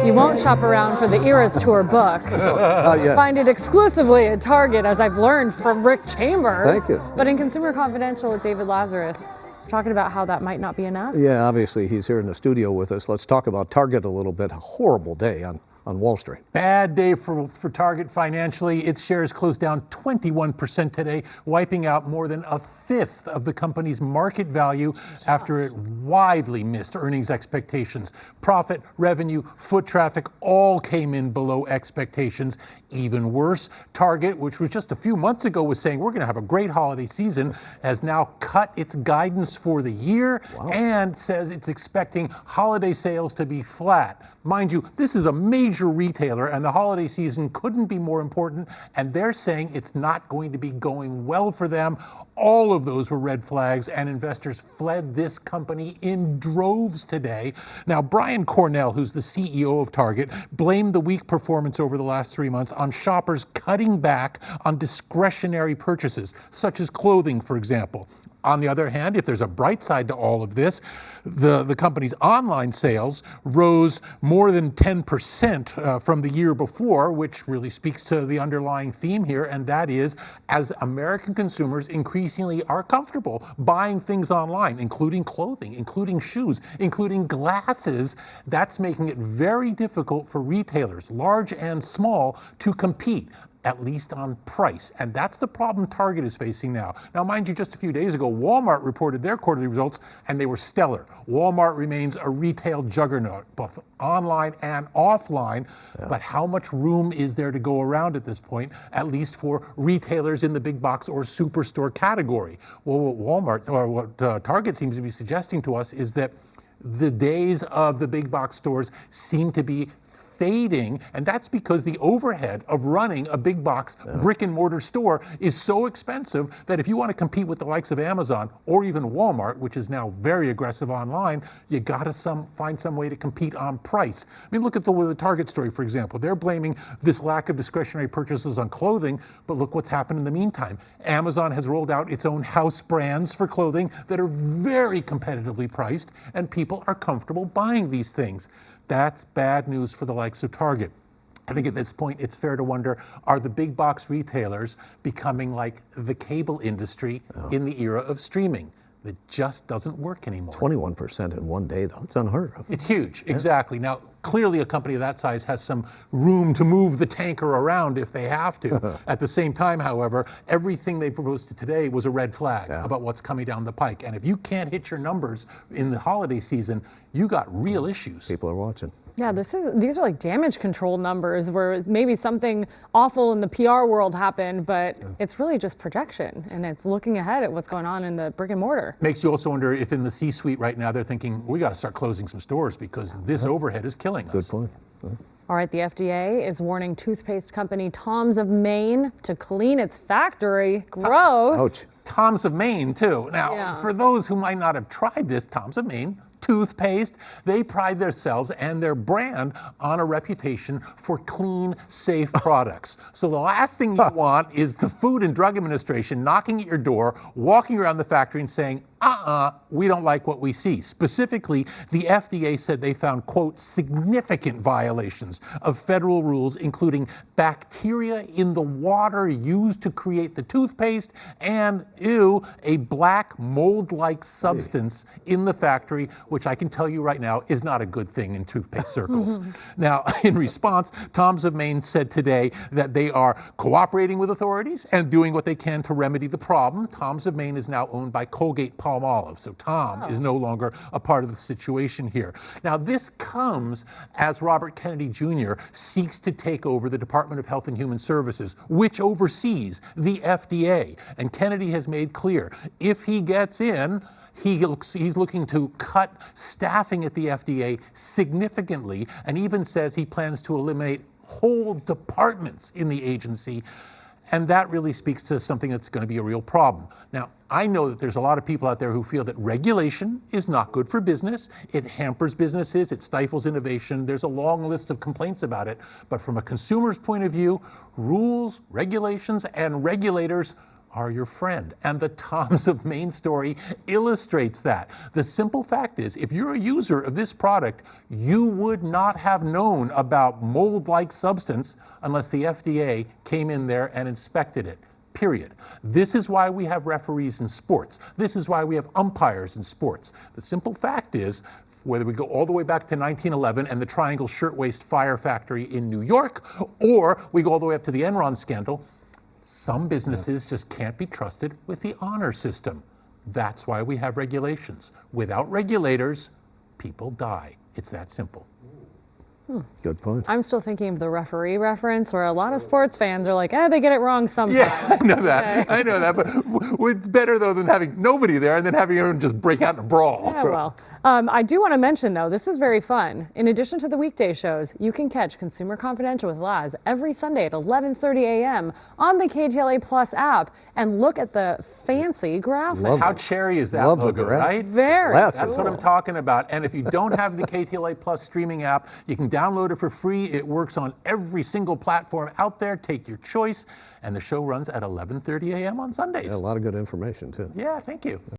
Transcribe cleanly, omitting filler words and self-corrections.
You won't shop around for the Eras Tour book. Find it exclusively at Target, as I've learned from Rick Chambers. Thank you. But in Consumer Confidential with David Lazarus, talking about how that might not be enough. Yeah, obviously he's here in the studio with us. Let's talk about Target a little bit. A horrible day on Wall Street. Bad day for Target financially. Its shares closed down 21% today, wiping out more than a fifth of the company's market value after it widely missed earnings expectations. Profit, revenue, foot traffic all came in below expectations. Even worse, Target, which was just a few months ago was saying we're going to have a great holiday season, has now cut its guidance for the year and says it's expecting holiday sales to be flat. Mind you, this is a major retailer and the holiday season couldn't be more important, and they're saying it's not going to be going well for them. All of those were red flags, and investors fled this company in droves today. Now, Brian Cornell, who's the CEO of Target, blamed the weak performance over the last 3 months on shoppers cutting back on discretionary purchases, such as clothing, for example. On the other hand, if there's a bright side to all of this, the company's online sales rose more than 10% from the year before, which really speaks to the underlying theme here, and that is as American consumers increasingly are comfortable buying things online, including clothing, including shoes, including glasses, that's making it very difficult for retailers, large and small, to compete, at least on price. And that's the problem Target is facing now. Now, mind you, just a few days ago, Walmart reported their quarterly results, and they were stellar. Walmart remains a retail juggernaut, both online and offline. But how much room is there to go around at this point, at least for retailers in the big box or superstore category? Well, what Walmart, or what Target seems to be suggesting to us is that the days of the big box stores seem to be fading, and that's because the overhead of running a big box brick and mortar store is so expensive that if you want to compete with the likes of Amazon or even Walmart, which is now very aggressive online, you got to find some way to compete on price. I mean, look at the Target story, for example. They're blaming this lack of discretionary purchases on clothing, but look what's happened in the meantime. Amazon has rolled out its own house brands for clothing that are very competitively priced, and people are comfortable buying these things. That's bad news for the likes of Target. I think at this point it's fair to wonder, are the big box retailers becoming like the cable industry in the era of streaming? It just doesn't work anymore. 21% in one day, though. It's unheard of. It's huge, exactly. Now, clearly a company of that size has some room to move the tanker around if they have to. At the same time, however, everything they proposed today was a red flag about what's coming down the pike. And if you can't hit your numbers in the holiday season, you got real issues. People are watching. Yeah, these are like damage control numbers where maybe something awful in the PR world happened, but it's really just projection, and it's looking ahead at what's going on in the brick and mortar. Makes you also wonder if in the C-suite right now they're thinking, we got to start closing some stores because this overhead is killing us. Good point. All right, the FDA is warning toothpaste company Tom's of Maine to clean its factory. Gross. Ouch. Tom's of Maine, too. Now, for those who might not have tried this, Tom's of Maine toothpaste, they pride themselves and their brand on a reputation for clean, safe products. So the last thing you want is the Food and Drug Administration knocking at your door, walking around the factory and saying, we don't like what we see. Specifically, the FDA said they found, quote, significant violations of federal rules, including bacteria in the water used to create the toothpaste and, a black mold-like substance in the factory, which I can tell you right now is not a good thing in toothpaste circles. Now, in response, Tom's of Maine said today that they are cooperating with authorities and doing what they can to remedy the problem. Tom's of Maine is now owned by Colgate-Palmolive, so Tom is no longer a part of the situation here. Now, this comes as Robert Kennedy Jr. seeks to take over the Department of Health and Human Services, which oversees the FDA. And Kennedy has made clear, if he gets in, he's looking to cut staffing at the FDA significantly, and even says he plans to eliminate whole departments in the agency. And that really speaks to something that's going to be a real problem. Now, I know that there's a lot of people out there who feel that regulation is not good for business. It hampers businesses. It stifles innovation. There's a long list of complaints about it. But from a consumer's point of view, rules, regulations, and regulators are your friend. And the Toms of Maine story illustrates that. The simple fact is, if you're a user of this product, you would not have known about mold-like substance unless the FDA came in there and inspected it. Period. This is why we have referees in sports. This is why we have umpires in sports. The simple fact is, whether we go all the way back to 1911 and the Triangle Shirtwaist Fire Factory in New York, or we go all the way up to the Enron scandal, some businesses just can't be trusted with the honor system. That's why we have regulations. Without regulators, people die. It's that simple. Good point. I'm still thinking of the referee reference where a lot of sports fans are like, they get it wrong sometimes. Yeah, I know that. I know that. But it's better, though, than having nobody there and then having everyone just break out in a brawl. Yeah, well, I do want to mention, though, this is very fun. In addition to the weekday shows, you can catch Consumer Confidential with Laz every Sunday at 11:30 a.m. on the KTLA Plus app and look at the fancy graphics. How cherry is that Love the logo, graph. right? Very. That's what I'm talking about. And if you don't have the KTLA Plus streaming app, you can download it for free. It works on every single platform out there. Take your choice. And the show runs at 11:30 a.m. on Sundays. Yeah, a lot of good information, too. Yeah, thank you.